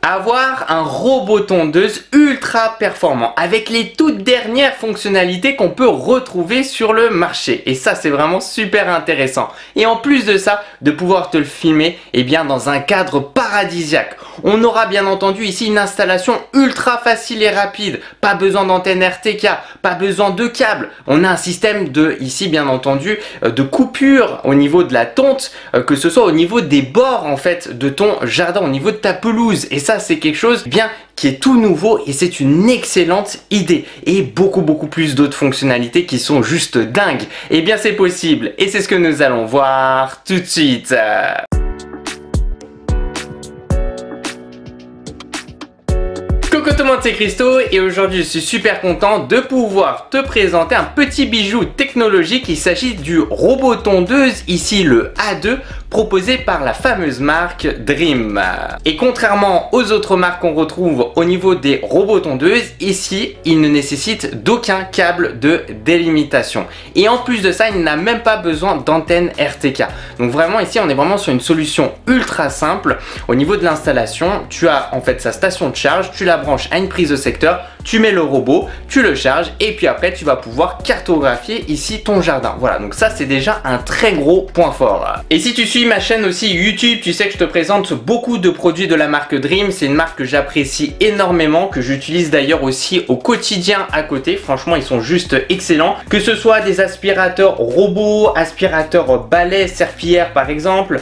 Avoir un robot tondeuse ultra performant avec les toutes dernières fonctionnalités qu'on peut retrouver sur le marché. Et ça, c'est vraiment super intéressant. Et en plus de ça, de pouvoir te le filmer bien dans un cadre paradisiaque. On aura bien entendu ici une installation ultra facile et rapide. Pas besoin d'antenne RTK, pas besoin de câbles. On a un système ici bien entendu de coupure au niveau de la tonte, que ce soit au niveau des bords en fait de ton jardin, au niveau de ta pelouse. Et ça, c'est quelque chose qui est tout nouveau et c'est une excellente idée. Et beaucoup plus d'autres fonctionnalités qui sont juste dingues. Et bien c'est possible et c'est ce que nous allons voir tout de suite. Coucou tout le monde, c'est Christo et aujourd'hui je suis super content de pouvoir te présenter un petit bijou technologique. Il s'agit du robot tondeuse, ici le A2, proposé par la fameuse marque Dream. Et contrairement aux autres marques qu'on retrouve au niveau des robots tondeuses, ici il ne nécessite d'aucun câble de délimitation. Et en plus de ça, il n'a même pas besoin d'antenne RTK. Donc vraiment ici on est vraiment sur une solution ultra simple. Au niveau de l'installation, tu as en fait sa station de charge, tu la branches à une prise de secteur, tu mets le robot, tu le charges et puis après tu vas pouvoir cartographier ici ton jardin. Voilà, donc ça c'est déjà un très gros point fort. Et si tu suis ma chaîne aussi YouTube, tu sais que je te présente beaucoup de produits de la marque Dream. C'est une marque que j'apprécie énormément, que j'utilise d'ailleurs aussi au quotidien à côté. Franchement, ils sont juste excellents. Que ce soit des aspirateurs robots, aspirateurs balais, serpillères par exemple,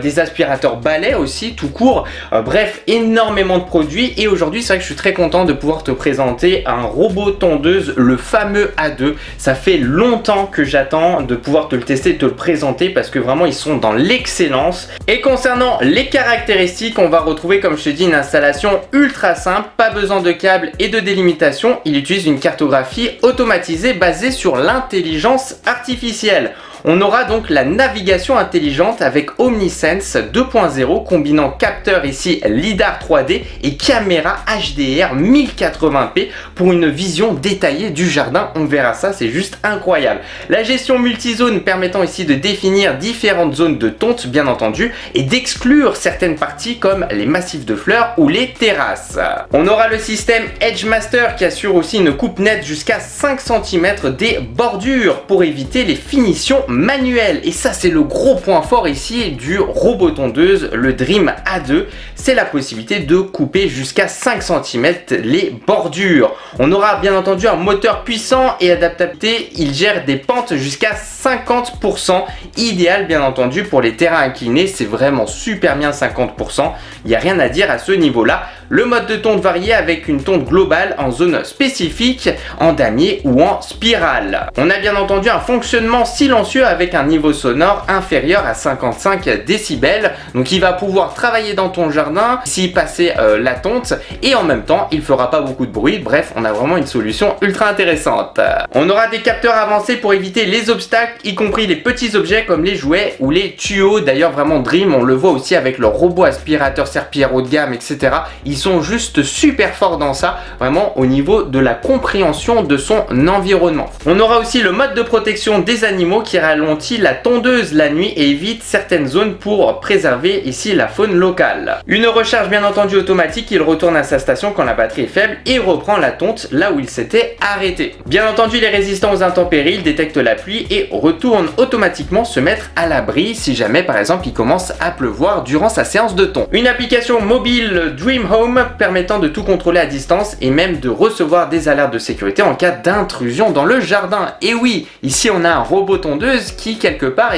des aspirateurs balais aussi tout court. Bref, énormément de produits. Et aujourd'hui, c'est vrai que je suis très content de pouvoir te présenter un robot tondeuse, le fameux A2. Ça fait longtemps que j'attends de pouvoir te le tester et te le présenter parce que vraiment ils sont dans l'excellence. Et concernant les caractéristiques, on va retrouver, comme je te dis, une installation ultra simple, pas besoin de câbles et de délimitation. Il utilise une cartographie automatisée basée sur l'intelligence artificielle. On aura donc la navigation intelligente avec OmniSense 2.0 combinant capteur ici LiDAR 3D et caméra HDR 1080p pour une vision détaillée du jardin. On verra ça, c'est juste incroyable. La gestion multizone permettant ici de définir différentes zones de tonte bien entendu et d'exclure certaines parties comme les massifs de fleurs ou les terrasses. On aura le système Edgemaster qui assure aussi une coupe nette jusqu'à 5 cm des bordures pour éviter les finitions manuel. Et ça c'est le gros point fort ici du robot tondeuse, le Dream A2, c'est la possibilité de couper jusqu'à 5 cm les bordures. On aura bien entendu un moteur puissant et adapté, il gère des pentes jusqu'à 50%, idéal bien entendu pour les terrains inclinés, c'est vraiment super bien 50%, il n'y a rien à dire à ce niveau là. Le mode de tonte varié avec une tonte globale en zone spécifique, en damier ou en spirale. On a bien entendu un fonctionnement silencieux avec un niveau sonore inférieur à 55 décibels. Donc il va pouvoir travailler dans ton jardin, s'y passer la tonte et en même temps il fera pas beaucoup de bruit. Bref, on a vraiment une solution ultra intéressante. On aura des capteurs avancés pour éviter les obstacles, y compris les petits objets comme les jouets ou les tuyaux. D'ailleurs vraiment Dream, on le voit aussi avec leur robot aspirateur serpillière haut de gamme, etc. Ils sont juste super forts dans ça, vraiment au niveau de la compréhension de son environnement. On aura aussi le mode de protection des animaux qui ralentit la tondeuse la nuit et évite certaines zones pour préserver ici la faune locale. Une recharge bien entendu automatique, il retourne à sa station quand la batterie est faible et reprend la tonte là où il s'était arrêté. Bien entendu, il est résistant aux intempéries, il détecte la pluie et retourne automatiquement se mettre à l'abri si jamais par exemple il commence à pleuvoir durant sa séance de tonte. Une application mobile Dream Home permettant de tout contrôler à distance et même de recevoir des alertes de sécurité en cas d'intrusion dans le jardin. Et oui, ici on a un robot tondeuse qui quelque part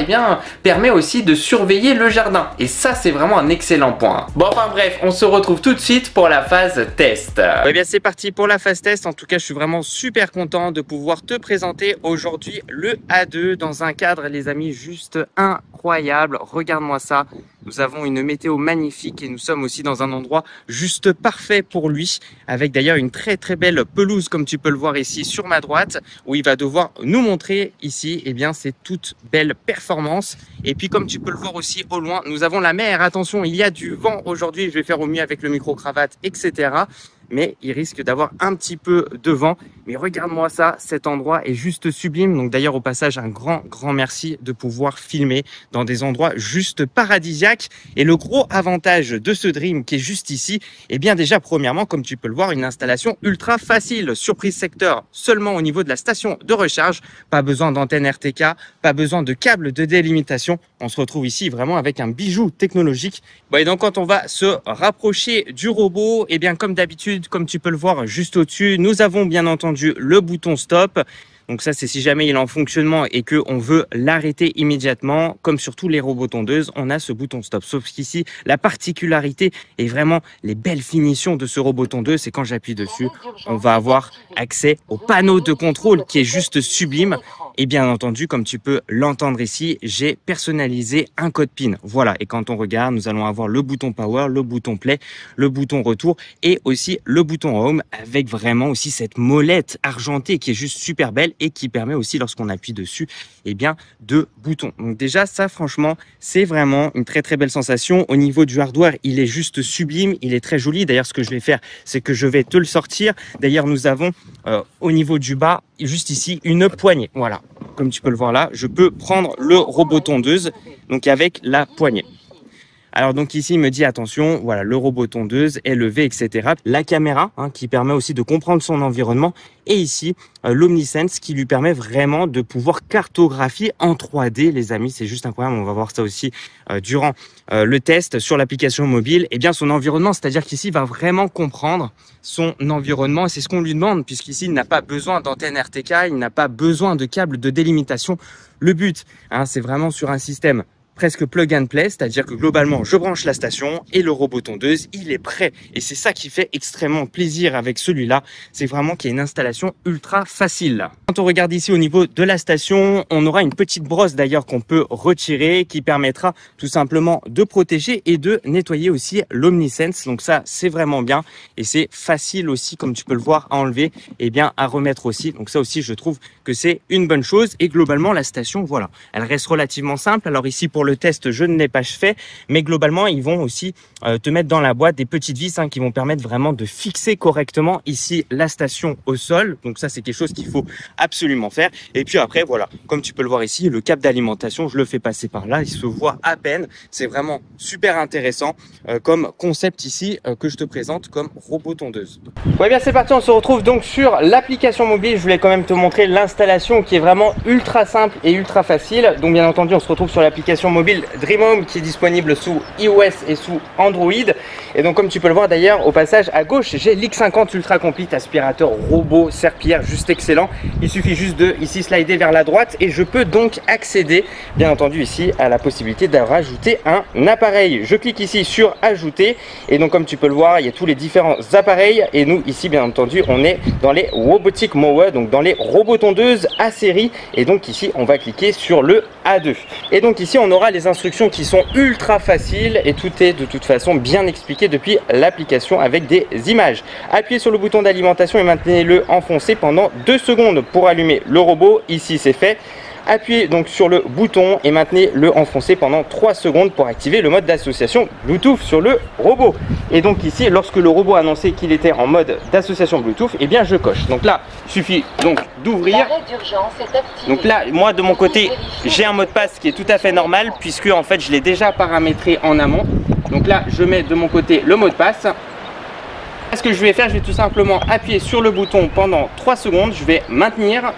permet aussi de surveiller le jardin. Et ça c'est vraiment un excellent point. Bon enfin bref, on se retrouve tout de suite pour la phase test. Et bien c'est parti pour la phase test. En tout cas je suis vraiment super content de pouvoir te présenter aujourd'hui le A2 dans un cadre les amis juste incroyable. Regarde-moi ça. Nous avons une météo magnifique et nous sommes aussi dans un endroit juste parfait pour lui, avec d'ailleurs une très belle pelouse comme tu peux le voir ici sur ma droite, où il va devoir nous montrer ici c'est toute belle performance. Et puis comme tu peux le voir aussi au loin, nous avons la mer. Attention, il y a du vent aujourd'hui, je vais faire au mieux avec le micro-cravate, etc. mais il risque d'avoir un petit peu de vent. Mais regarde-moi ça, cet endroit est juste sublime. Donc d'ailleurs, au passage, un grand merci de pouvoir filmer dans des endroits juste paradisiaques. Et le gros avantage de ce Dream qui est juste ici, eh bien déjà, premièrement, comme tu peux le voir, une installation ultra facile. Surprise secteur seulement au niveau de la station de recharge. Pas besoin d'antenne RTK, pas besoin de câble de délimitation. On se retrouve ici vraiment avec un bijou technologique. Bon, et donc quand on va se rapprocher du robot, eh bien comme d'habitude, comme tu peux le voir juste au-dessus, nous avons bien entendu le bouton stop. Donc ça, c'est si jamais il est en fonctionnement et qu'on veut l'arrêter immédiatement. Comme sur tous les robots tondeuses, on a ce bouton stop. Sauf qu'ici, la particularité et vraiment les belles finitions de ce robot tondeuse, c'est quand j'appuie dessus, on va avoir accès au panneau de contrôle qui est juste sublime. Et bien entendu, comme tu peux l'entendre ici, j'ai personnalisé un code PIN. Voilà, et quand on regarde, nous allons avoir le bouton power, le bouton play, le bouton retour et aussi le bouton home avec vraiment aussi cette molette argentée qui est juste super belle et qui permet aussi, lorsqu'on appuie dessus, eh bien, de boutons. Donc déjà, ça, franchement, c'est vraiment une très belle sensation. Au niveau du hardware, il est juste sublime, il est très joli. D'ailleurs, ce que je vais faire, c'est que je vais te le sortir. D'ailleurs, nous avons au niveau du bas, juste ici, une poignée. Voilà. Comme tu peux le voir là, je peux prendre le robot tondeuse, donc avec la poignée. Alors donc ici, il me dit attention, voilà, le robot tondeuse est levé, etc. La caméra qui permet aussi de comprendre son environnement. Et ici, l'Omnisense qui lui permet vraiment de pouvoir cartographier en 3D, les amis. C'est juste incroyable, on va voir ça aussi durant le test sur l'application mobile. Et bien son environnement, c'est-à-dire qu'ici, il va vraiment comprendre son environnement. Et c'est ce qu'on lui demande, puisqu'ici, il n'a pas besoin d'antenne RTK, il n'a pas besoin de câble de délimitation. Le but, c'est vraiment sur un système presque plug and play, c'est-à-dire que globalement, je branche la station et le robot tondeuse, il est prêt. Et c'est ça qui fait extrêmement plaisir avec celui-là. C'est vraiment qu'il y a une installation ultra facile. Quand on regarde ici au niveau de la station, on aura une petite brosse d'ailleurs qu'on peut retirer qui permettra tout simplement de protéger et de nettoyer aussi l'Omnisense. Donc ça, c'est vraiment bien et c'est facile aussi, comme tu peux le voir, à enlever et bien à remettre aussi. Donc ça aussi, je trouve que c'est une bonne chose. Et globalement, la station, voilà, elle reste relativement simple. Alors ici, pour le test, je ne l'ai pas fait, mais globalement, ils vont aussi te mettre dans la boîte des petites vis qui vont permettre vraiment de fixer correctement ici la station au sol. Donc ça, c'est quelque chose qu'il faut absolument faire. Et puis après, voilà, comme tu peux le voir ici, le câble d'alimentation, je le fais passer par là, il se voit à peine. C'est vraiment super intéressant comme concept ici que je te présente comme robot tondeuse. Ouais, bien c'est parti, on se retrouve donc sur l'application mobile. Je voulais quand même te montrer l'installation qui est vraiment ultra simple et ultra facile. Donc bien entendu, on se retrouve sur l'application mobile Dream Home qui est disponible sous iOS et sous Android. Et donc comme tu peux le voir d'ailleurs, au passage à gauche, j'ai l'X50 Ultra Complete, aspirateur robot serpillière juste excellent. Il suffit juste de ici slider vers la droite et je peux donc accéder bien entendu ici à la possibilité de rajouter un appareil. Je clique ici sur ajouter et donc comme tu peux le voir, il y a tous les différents appareils et nous ici bien entendu on est dans les robotic mower, donc dans les robots tondeuses à série. Et donc ici on va cliquer sur le A2 et donc ici on aura les instructions qui sont ultra faciles et tout est de toute façon bien expliqué depuis l'application avec des images. Appuyez sur le bouton d'alimentation et maintenez-le enfoncé pendant 2 secondes pour allumer le robot. Ici c'est fait. Appuyez donc sur le bouton et maintenez-le enfoncé pendant 3 secondes pour activer le mode d'association Bluetooth sur le robot. Et donc ici, lorsque le robot a annoncé qu'il était en mode d'association Bluetooth, eh bien je coche. Donc là, il suffit donc d'ouvrir. Donc là, moi de mon côté, j'ai un mot de passe qui est tout à fait normal puisque en fait je l'ai déjà paramétré en amont. Donc là, je mets de mon côté le mot de passe. Ce que je vais faire, je vais tout simplement appuyer sur le bouton pendant 3 secondes. Je vais maintenir.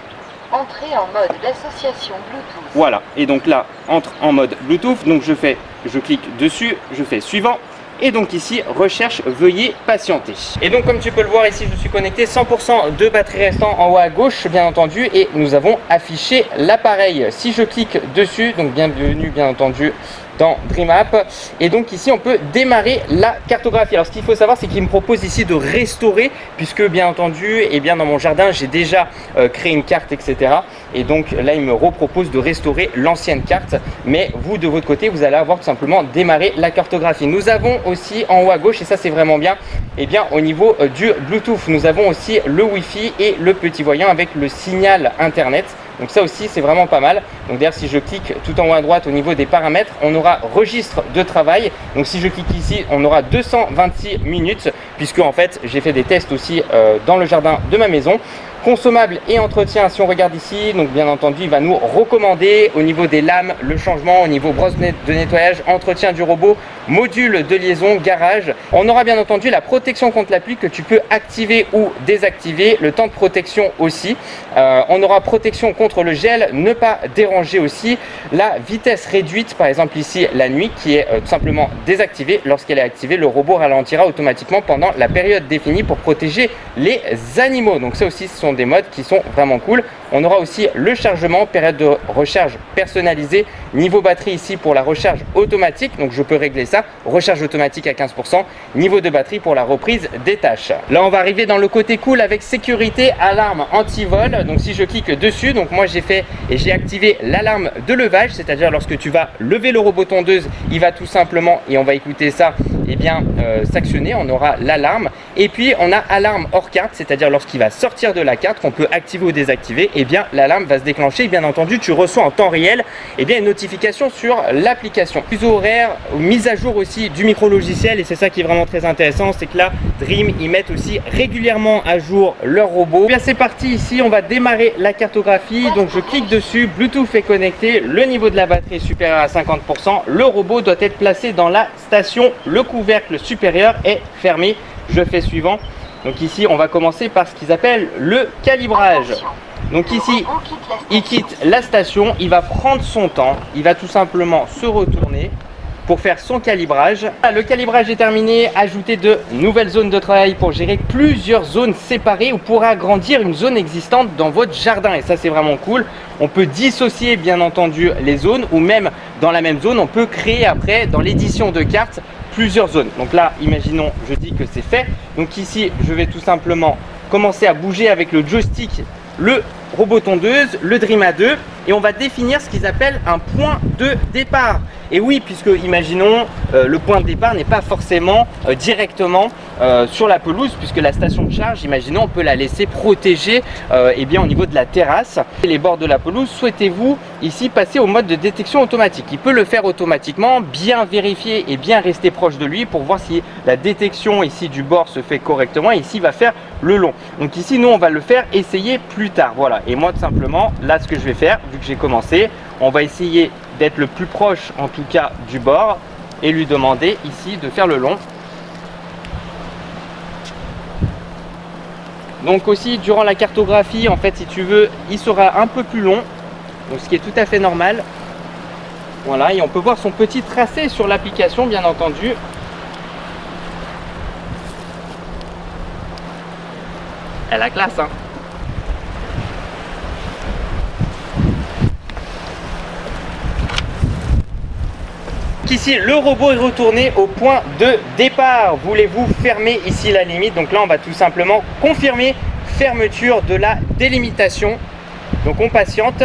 Entrer en mode d'association Bluetooth. Voilà, et donc là, entre en mode Bluetooth, donc je clique dessus, je fais suivant, et donc ici, recherche, veuillez patienter. Et donc comme tu peux le voir ici, je suis connecté, 100% de batterie restant en haut à gauche, bien entendu, et nous avons affiché l'appareil. Si je clique dessus, donc bienvenue bien entendu dans DreamApp, et donc ici on peut démarrer la cartographie. Alors ce qu'il faut savoir, c'est qu'il me propose ici de restaurer, puisque bien entendu et bien dans mon jardin j'ai déjà créé une carte, etc. Et donc là il me repropose de restaurer l'ancienne carte, mais vous de votre côté vous allez avoir tout simplement démarré la cartographie. Nous avons aussi en haut à gauche, et ça c'est vraiment bien, et bien au niveau du Bluetooth, nous avons aussi le Wi-Fi et le petit voyant avec le signal internet. Donc ça aussi c'est vraiment pas mal. Donc d'ailleurs si je clique tout en haut à droite au niveau des paramètres, on aura registre de travail. Donc si je clique ici, on aura 226 minutes puisque en fait j'ai fait des tests aussi dans le jardin de ma maison. Consommable et entretien, si on regarde ici, donc bien entendu il va nous recommander au niveau des lames le changement, au niveau brosse de nettoyage, entretien du robot, module de liaison, garage. On aura bien entendu la protection contre la pluie que tu peux activer ou désactiver, le temps de protection aussi. On aura protection contre le gel, ne pas déranger aussi, la vitesse réduite par exemple ici la nuit qui est tout simplement désactivée. Lorsqu'elle est activée, le robot ralentira automatiquement pendant la période définie pour protéger les animaux. Donc ça aussi ce sont des modes qui sont vraiment cool. On aura aussi le chargement, période de recharge personnalisée, niveau batterie ici pour la recharge automatique, donc je peux régler ça, recharge automatique à 15%, niveau de batterie pour la reprise des tâches. Là on va arriver dans le côté cool avec sécurité, alarme anti-vol. Donc si je clique dessus, donc moi j'ai fait et j'ai activé l'alarme de levage, c'est-à-dire lorsque tu vas lever le robot tondeuse, il va tout simplement, et on va écouter ça, et bien s'actionner, on aura l'alarme. Et puis on a alarme hors carte, c'est-à-dire lorsqu'il va sortir de la carte qu'on peut activer ou désactiver, et bien l'alarme va se déclencher. Et bien entendu tu reçois en temps réel et bien une notification sur l'application. Fuseau horaire, mise à jour aussi du micro logiciel, et c'est ça qui est vraiment très intéressant, c'est que là Dream ils mettent aussi régulièrement à jour leur robot. Bien c'est parti, ici on va démarrer la cartographie. Donc je clique dessus, Bluetooth est connecté, le niveau de la batterie est supérieur à 50%, le robot doit être placé dans la station, le couvercle supérieur est fermé. Je fais suivant. Donc ici on va commencer par ce qu'ils appellent le calibrage. Donc ici il quitte la station, il va prendre son temps, il va tout simplement se retourner pour faire son calibrage. Le calibrage est terminé, ajouter de nouvelles zones de travail pour gérer plusieurs zones séparées ou pour agrandir une zone existante dans votre jardin, et ça c'est vraiment cool. On peut dissocier bien entendu les zones, ou même dans la même zone on peut créer après dans l'édition de cartes plusieurs zones. Donc là imaginons je dis que c'est fait, donc ici je vais tout simplement commencer à bouger avec le joystick le robot tondeuse, le Dream A2, et on va définir ce qu'ils appellent un point de départ. Et oui, puisque imaginons le point de départ n'est pas forcément directement sur la pelouse, puisque la station de charge, imaginons, on peut la laisser protégée et bien au niveau de la terrasse et les bords de la pelouse. Souhaitez-vous ici passer au mode de détection automatique? Il peut le faire automatiquement, bien vérifier et bien rester proche de lui pour voir si la détection ici du bord se fait correctement, et ici il va faire le long. Donc ici nous on va le faire essayer plus tard, voilà. Et moi tout simplement là ce que je vais faire, vu que j'ai commencé, on va essayer d'être le plus proche en tout cas du bord et lui demander ici de faire le long. Donc aussi durant la cartographie en fait si tu veux il sera un peu plus long, donc ce qui est tout à fait normal. Voilà, et on peut voir son petit tracé sur l'application bien entendu. Elle a classe hein. Ici le robot est retourné au point de départ. Voulez-vous fermer ici la limite? Donc là on va tout simplement confirmer fermeture de la délimitation. Donc on patiente.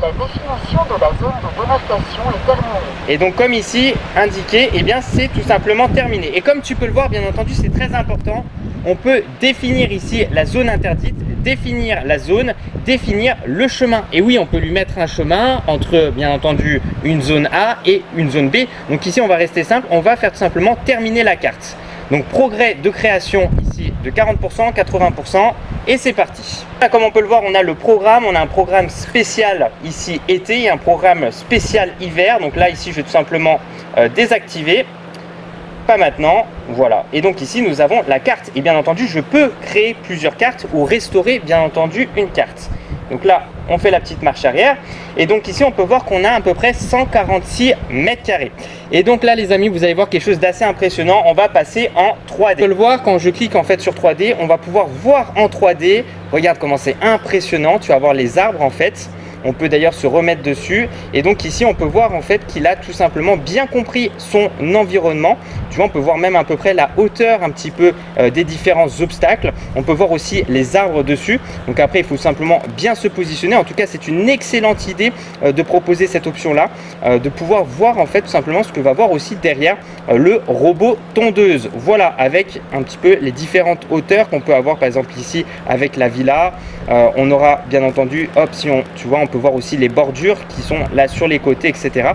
La définition de la zone de démarcation est terminée. Et donc comme ici indiqué, eh bien c'est tout simplement terminé. Et comme tu peux le voir bien entendu c'est très important, on peut définir ici la zone interdite, définir la zone, définir le chemin. Et oui, on peut lui mettre un chemin entre bien entendu une zone A et une zone B. Donc ici on va rester simple, on va faire tout simplement terminer la carte. Donc progrès de création ici de 40%, 80%, et c'est parti. Là, comme on peut le voir, on a le programme, on a un programme spécial ici été et un programme spécial hiver. Donc là ici je vais tout simplement désactiver. Pas maintenant, voilà. Et donc ici nous avons la carte, et bien entendu je peux créer plusieurs cartes ou restaurer bien entendu une carte. Donc là on fait la petite marche arrière, et donc ici on peut voir qu'on a à peu près 146 mètres carrés. Et donc là les amis, vous allez voir quelque chose d'assez impressionnant. On va passer en 3D. Tu peux le voir quand je clique en fait sur 3D, on va pouvoir voir en 3D. Regarde comment c'est impressionnant, tu vas voir les arbres en fait. On peut d'ailleurs se remettre dessus. Et donc ici, on peut voir en fait qu'il a tout simplement bien compris son environnement. Tu vois, on peut voir même à peu près la hauteur un petit peu des différents obstacles. On peut voir aussi les arbres dessus. Donc après, il faut simplement bien se positionner. En tout cas, c'est une excellente idée de proposer cette option-là, de pouvoir voir en fait tout simplement ce que va voir aussi derrière le robot tondeuse. Voilà, avec un petit peu les différentes hauteurs qu'on peut avoir par exemple ici avec la villa. On aura bien entendu, hop, si on, tu vois, on peut voir aussi les bordures qui sont là sur les côtés, etc.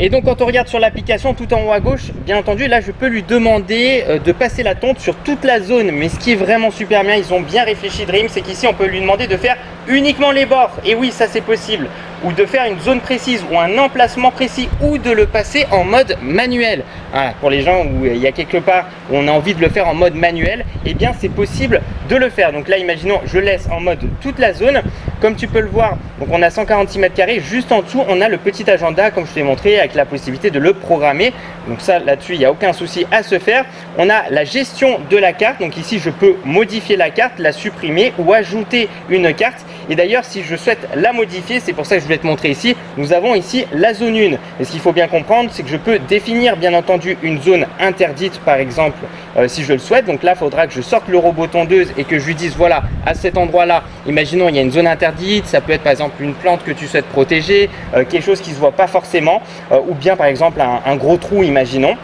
Et donc quand on regarde sur l'application tout en haut à gauche, bien entendu là je peux lui demander de passer la tonte sur toute la zone. Mais ce qui est vraiment super bien, ils ont bien réfléchi Dream, c'est qu'ici on peut lui demander de faire uniquement les bords. Et oui, ça c'est possible. Ou de faire une zone précise ou un emplacement précis, ou de le passer en mode manuel. Voilà, pour les gens où il y a quelque part où on a envie de le faire en mode manuel, eh bien c'est possible de le faire. Donc là imaginons je laisse en mode toute la zone. Comme tu peux le voir, donc on a 146 mètres carrés, juste en dessous on a le petit agenda comme je t'ai montré avec la possibilité de le programmer. Donc ça là-dessus il n'y a aucun souci à se faire. On a la gestion de la carte, donc ici je peux modifier la carte, la supprimer ou ajouter une carte. Et d'ailleurs si je souhaite la modifier, c'est pour ça que je voulais te montrer ici, nous avons ici la zone 1. Et ce qu'il faut bien comprendre, c'est que je peux définir bien entendu une zone interdite par exemple si je le souhaite. Donc là il faudra que je sorte le robot tondeuse et que je lui dise voilà, à cet endroit là, imaginons il y a une zone interdite, ça peut être par exemple une plante que tu souhaites protéger, quelque chose qui ne se voit pas forcément, ou bien par exemple un gros trou, imaginons.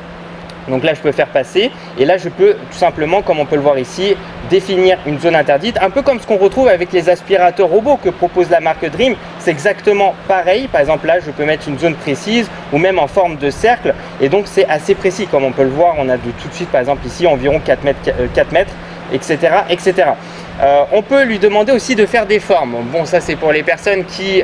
Donc là je peux faire passer et là je peux tout simplement, comme on peut le voir ici, définir une zone interdite, un peu comme ce qu'on retrouve avec les aspirateurs robots que propose la marque Dream. C'est exactement pareil. Par exemple là je peux mettre une zone précise ou même en forme de cercle, et donc c'est assez précis. Comme on peut le voir, on a tout de suite par exemple ici environ 4 mètres, etc. etc. On peut lui demander aussi de faire des formes. Bon, ça c'est pour les personnes qui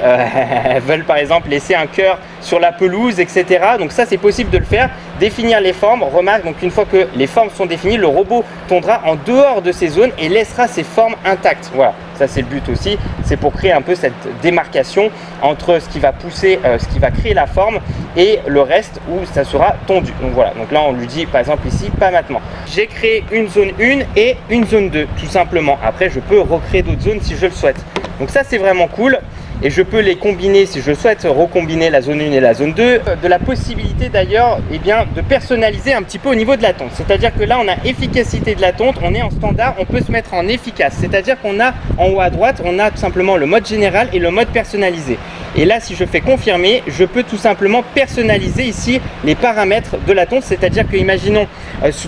veulent par exemple laisser un cœur sur la pelouse, etc. Donc ça c'est possible de le faire, définir les formes. Remarque, donc une fois que les formes sont définies, le robot tondra en dehors de ces zones et laissera ses formes intactes. Voilà, ça c'est le but aussi, c'est pour créer un peu cette démarcation entre ce qui va pousser, ce qui va créer la forme et le reste où ça sera tondu. Donc voilà, donc là on lui dit par exemple ici, pas maintenant. J'ai créé une zone 1 et une zone 2 tout simplement. Après je peux recréer d'autres zones si je le souhaite. Donc ça c'est vraiment cool. Et je peux les combiner si je souhaite recombiner la zone 1 et la zone 2. De la possibilité d'ailleurs de personnaliser un petit peu au niveau de la tonte. C'est-à-dire que là on a efficacité de la tonte, on est en standard, on peut se mettre en efficace. C'est-à-dire qu'on a en haut à droite, on a tout simplement le mode général et le mode personnalisé. Et là si je fais confirmer, je peux tout simplement personnaliser ici les paramètres de la tonte. C'est-à-dire que imaginons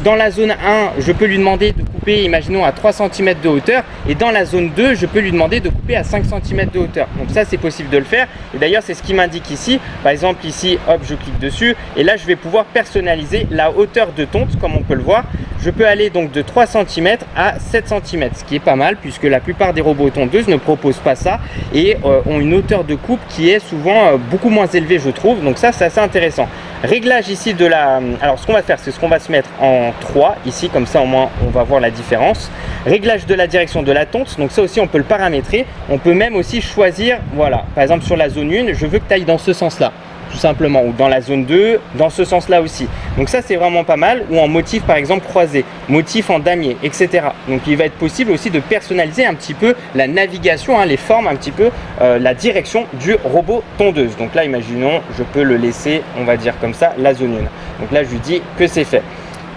dans la zone 1, je peux lui demander de couper, imaginons à 3 cm de hauteur, et dans la zone 2, je peux lui demander de couper à 5 cm de hauteur. Donc ça c'est possible de le faire, et d'ailleurs c'est ce qui m'indique ici. Par exemple ici, hop, je clique dessus et là je vais pouvoir personnaliser la hauteur de tonte. Comme on peut le voir, je peux aller donc de 3 cm à 7 cm, ce qui est pas mal puisque la plupart des robots tondeuses ne proposent pas ça et ont une hauteur de coupe qui est souvent beaucoup moins élevée, je trouve. Donc ça c'est assez intéressant. Réglage ici de la... Alors ce qu'on va faire, c'est ce qu'on va se mettre en 3 ici, comme ça au moins on va voir la différence. Réglage de la direction de la tonte, donc ça aussi on peut le paramétrer. On peut même aussi choisir, voilà, par exemple sur la zone 1, je veux que tu ailles dans ce sens-là, tout simplement, ou dans la zone 2, dans ce sens-là aussi. Donc ça c'est vraiment pas mal, ou en motif par exemple croisé, motif en damier, etc. Donc il va être possible aussi de personnaliser un petit peu la navigation, les formes, un petit peu la direction du robot tondeuse. Donc là imaginons, je peux le laisser, on va dire comme ça, la zone 1. Donc là je lui dis que c'est fait.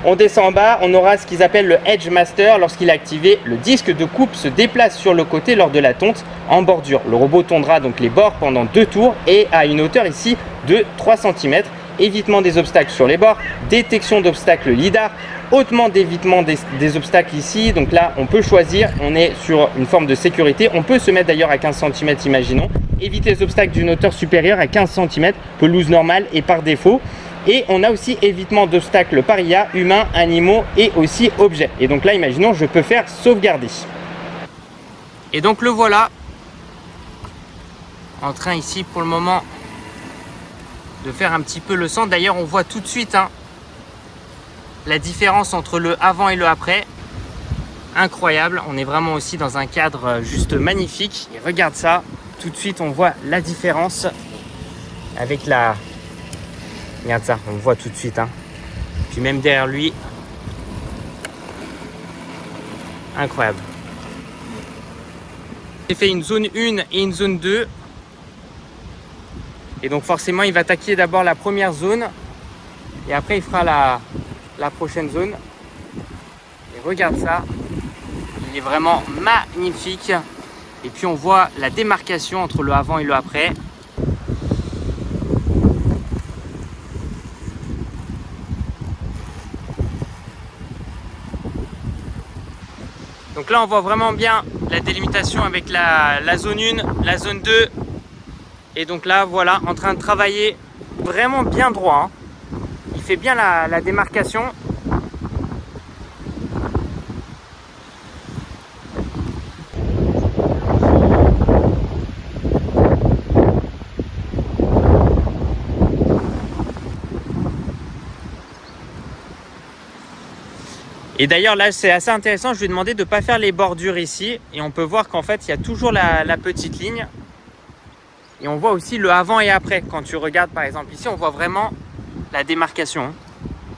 On descend en bas, on aura ce qu'ils appellent le Edge Master. Lorsqu'il est activé, le disque de coupe se déplace sur le côté lors de la tonte en bordure. Le robot tondra donc les bords pendant 2 tours et à une hauteur ici de 3 cm. Évitement des obstacles sur les bords, détection d'obstacles lidar, hautement d'évitement des obstacles ici. Donc là on peut choisir, on est sur une forme de sécurité. On peut se mettre d'ailleurs à 15 cm, imaginons. Éviter les obstacles d'une hauteur supérieure à 15 cm, pelouse normale et par défaut. Et on a aussi évitement d'obstacles par IA, humains, animaux et aussi objets. Et donc là, imaginons, je peux faire sauvegarder. Et donc le voilà, en train ici pour le moment de faire un petit peu le centre. D'ailleurs, on voit tout de suite la différence entre le avant et le après. Incroyable, on est vraiment aussi dans un cadre juste magnifique. Et regarde ça, tout de suite on voit la différence avec la... Regarde ça, on le voit tout de suite. Puis même derrière lui, incroyable. J'ai fait une zone 1 et une zone 2. Et donc forcément, il va attaquer d'abord la première zone et après il fera la prochaine zone. Et regarde ça, il est vraiment magnifique. Et puis on voit la démarcation entre le avant et le après. Donc là on voit vraiment bien la délimitation avec la zone 1, la zone 2. Et donc là voilà, en train de travailler vraiment bien droit, hein. Il fait bien la démarcation. Et d'ailleurs là c'est assez intéressant, je lui ai demandé de ne pas faire les bordures ici. Et on peut voir qu'en fait il y a toujours la petite ligne. Et on voit aussi le avant et après. Quand tu regardes par exemple ici, on voit vraiment la démarcation.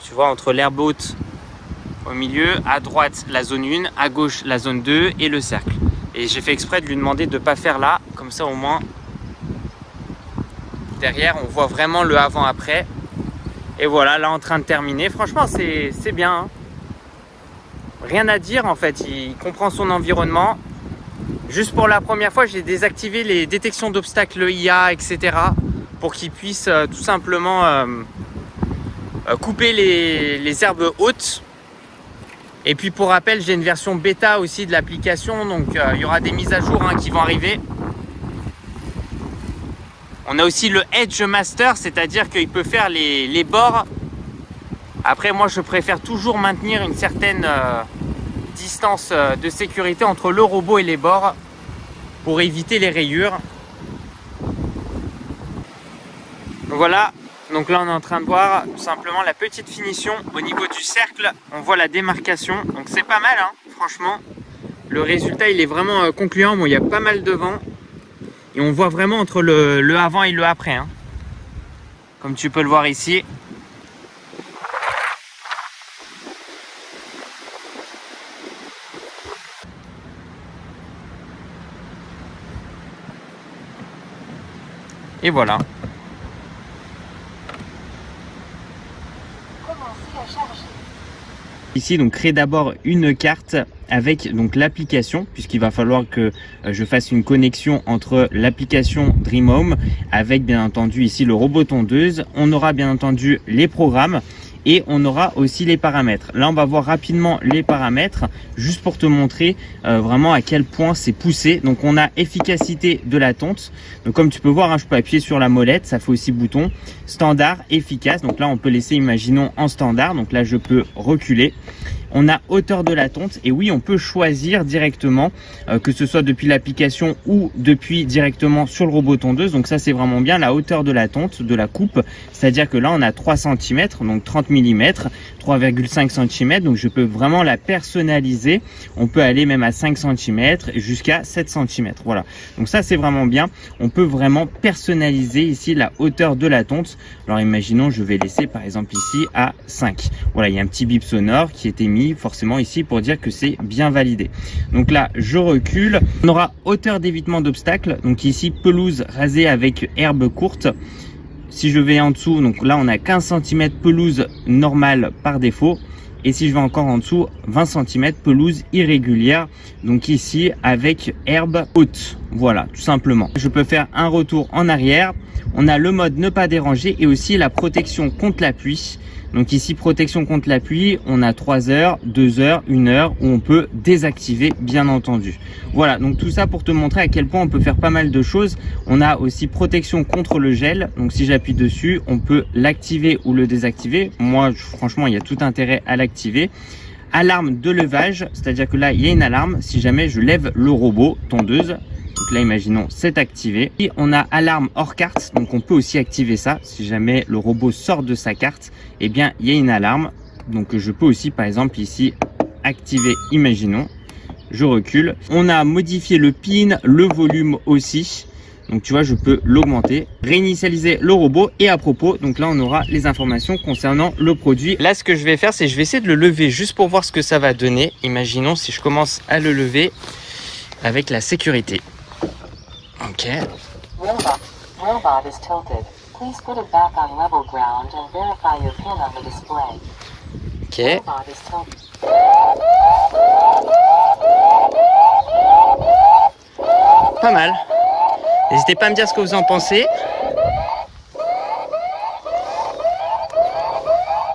Tu vois, entre l'herbe haute au milieu, à droite la zone 1, à gauche la zone 2 et le cercle. Et j'ai fait exprès de lui demander de ne pas faire là, comme ça au moins derrière on voit vraiment le avant après. Et voilà, là en train de terminer. Franchement c'est bien, hein. Rien à dire en fait, il comprend son environnement. Juste pour la première fois, j'ai désactivé les détections d'obstacles IA, etc. pour qu'il puisse tout simplement couper les herbes hautes. Et puis pour rappel, j'ai une version bêta aussi de l'application, donc il y aura des mises à jour hein, qui vont arriver. On a aussi le Edge Master, c'est-à-dire qu'il peut faire les bords. Après, moi, je préfère toujours maintenir une certaine distance de sécurité entre le robot et les bords pour éviter les rayures. Donc voilà, donc là, on est en train de voir tout simplement la petite finition au niveau du cercle. On voit la démarcation, donc c'est pas mal, hein, franchement. Le résultat, il est vraiment concluant. Bon, il y a pas mal de vent et on voit vraiment entre le avant et le après, hein, comme tu peux le voir ici. Et voilà. Ici, donc crée d'abord une carte avec donc l'application, puisqu'il va falloir que je fasse une connexion entre l'application Dream Home avec bien entendu ici le robot tondeuse. On aura bien entendu les programmes et on aura aussi les paramètres. Là, on va voir rapidement les paramètres juste pour te montrer vraiment à quel point c'est poussé. Donc, on a efficacité de la tonte. Donc, comme tu peux voir, hein, je peux appuyer sur la molette, ça fait aussi bouton. Standard, efficace. Donc là, on peut laisser, imaginons, en standard. Donc là, je peux reculer. On a hauteur de la tonte et oui, on peut choisir directement que ce soit depuis l'application ou depuis directement sur le robot tondeuse. Donc ça, c'est vraiment bien la hauteur de la tonte, de la coupe. C'est-à-dire que là, on a 3 cm, donc 30 mm, 3,5 cm. Donc je peux vraiment la personnaliser. On peut aller même à 5 cm jusqu'à 7 cm. Voilà. Donc ça, c'est vraiment bien. On peut vraiment personnaliser ici la hauteur de la tonte. Alors imaginons, je vais laisser par exemple ici à 5. Voilà, il y a un petit bip sonore qui était mis forcément ici pour dire que c'est bien validé. Donc là, je recule. On aura hauteur d'évitement d'obstacles. Donc ici, pelouse rasée avec herbe courte. Si je vais en dessous, donc là, on a 15 cm pelouse normale par défaut. Et si je vais encore en dessous, 20 cm pelouse irrégulière. Donc ici, avec herbe haute. Voilà, tout simplement. Je peux faire un retour en arrière. On a le mode ne pas déranger et aussi la protection contre la pluie. Donc ici, protection contre la pluie, on a 3 heures, 2 heures, 1 heure où on peut désactiver, bien entendu. Voilà, donc tout ça pour te montrer à quel point on peut faire pas mal de choses. On a aussi protection contre le gel. Donc si j'appuie dessus, on peut l'activer ou le désactiver. Moi, franchement, il y a tout intérêt à l'activer. Alarme de levage, c'est-à-dire que là, il y a une alarme si jamais je lève le robot tondeuse. Donc là, imaginons, c'est activé. Et on a alarme hors carte, donc on peut aussi activer ça. Si jamais le robot sort de sa carte, eh bien, il y a une alarme. Donc je peux aussi, par exemple, ici, activer, imaginons. Je recule. On a modifié le pin, le volume aussi. Donc tu vois, je peux l'augmenter, réinitialiser le robot. Et à propos, donc là, on aura les informations concernant le produit. Là, ce que je vais faire, c'est je vais essayer de le lever juste pour voir ce que ça va donner. Imaginons si je commence à le lever avec la sécurité. Ok. Robot is tilted. Please put it back on level ground and verify your pin on the display. Ok. Robot is tilted. Pas mal. N'hésitez pas à me dire ce que vous en pensez.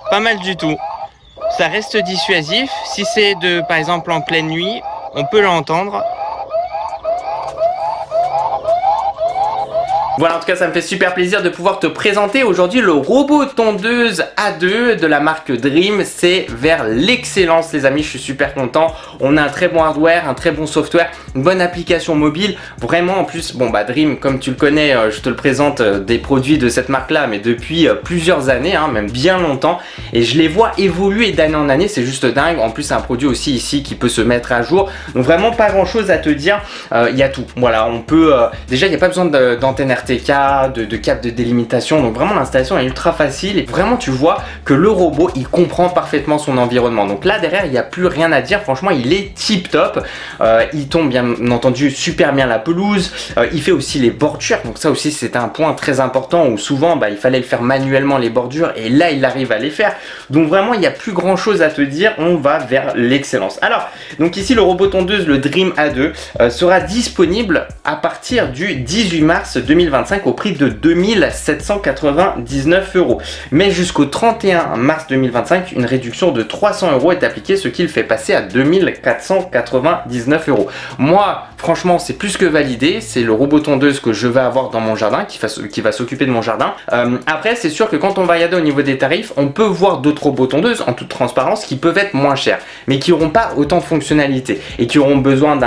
Pas mal du tout. Ça reste dissuasif. Si c'est par exemple en pleine nuit, on peut l'entendre. Voilà, en tout cas, ça me fait super plaisir de pouvoir te présenter aujourd'hui le robot tondeuse A2 de la marque Dream. C'est vers l'excellence, les amis. Je suis super content. On a un très bon hardware, un très bon software, une bonne application mobile. Vraiment, en plus, bon, bah, Dream, comme tu le connais, je te le présente des produits de cette marque-là, mais depuis plusieurs années, hein, même bien longtemps. Et je les vois évoluer d'année en année. C'est juste dingue. En plus, c'est un produit aussi ici qui peut se mettre à jour. Donc, vraiment, pas grand-chose à te dire. Il y a tout. Voilà, on peut... déjà, il n'y a pas besoin d'antenne RTK, de câble de délimitation, donc vraiment l'installation est ultra facile et vraiment tu vois que le robot il comprend parfaitement son environnement. Donc là derrière il n'y a plus rien à dire, franchement il est tip top, il tombe bien entendu super bien la pelouse, il fait aussi les bordures, donc ça aussi c'est un point très important où souvent bah, il fallait le faire manuellement les bordures et là il arrive à les faire. Donc vraiment il n'y a plus grand chose à te dire, on va vers l'excellence. Alors donc ici le robot tondeuse, le Dream A2 sera disponible à partir du 18 mars 2025 au prix de 2799 €. Mais jusqu'au 31 mars 2025, une réduction de 300 € est appliquée, ce qui le fait passer à 2499 €. Moi, franchement, c'est plus que validé. C'est le robot tondeuse que je vais avoir dans mon jardin, qui va s'occuper de mon jardin. Après, c'est sûr que quand on va regarder au niveau des tarifs, on peut voir d'autres robots tondeuses, en toute transparence, qui peuvent être moins chers, mais qui n'auront pas autant de fonctionnalités et qui auront besoin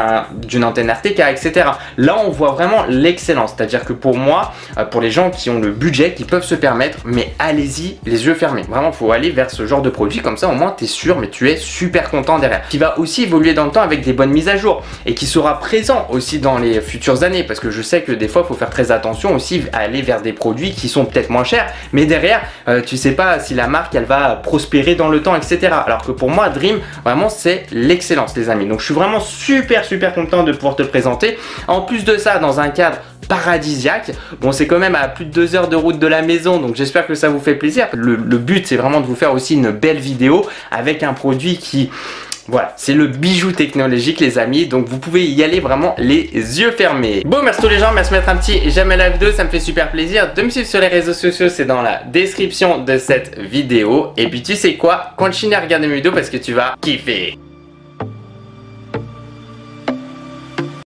d'une antenne RTK, etc. Là, on voit vraiment l'excellence. C'est-à-dire que pour moi, pour les gens qui ont le budget, qui peuvent se permettre, mais allez-y les yeux fermés. Vraiment, il faut aller vers ce genre de produit, comme ça au moins tu es sûr, mais tu es super content derrière. Qui va aussi évoluer dans le temps avec des bonnes mises à jour et qui sera présent aussi dans les futures années, parce que je sais que des fois il faut faire très attention aussi à aller vers des produits qui sont peut-être moins chers, mais derrière tu sais pas si la marque elle va prospérer dans le temps, etc. Alors que pour moi Dream, vraiment c'est l'excellence les amis. Donc je suis vraiment super content de pouvoir te le présenter. En plus de ça, dans un cadre paradisiaque. Bon, c'est quand même à plus de 2 heures de route de la maison, donc j'espère que ça vous fait plaisir. Le but, c'est vraiment de vous faire aussi une belle vidéo avec un produit qui... Voilà, c'est le bijou technologique les amis, donc vous pouvez y aller vraiment les yeux fermés. Bon, merci tous les gens, merci de mettre un petit j'aime à la vidéo, ça me fait super plaisir. De me suivre sur les réseaux sociaux, c'est dans la description de cette vidéo. Et puis tu sais quoi, continue à regarder mes vidéos parce que tu vas kiffer.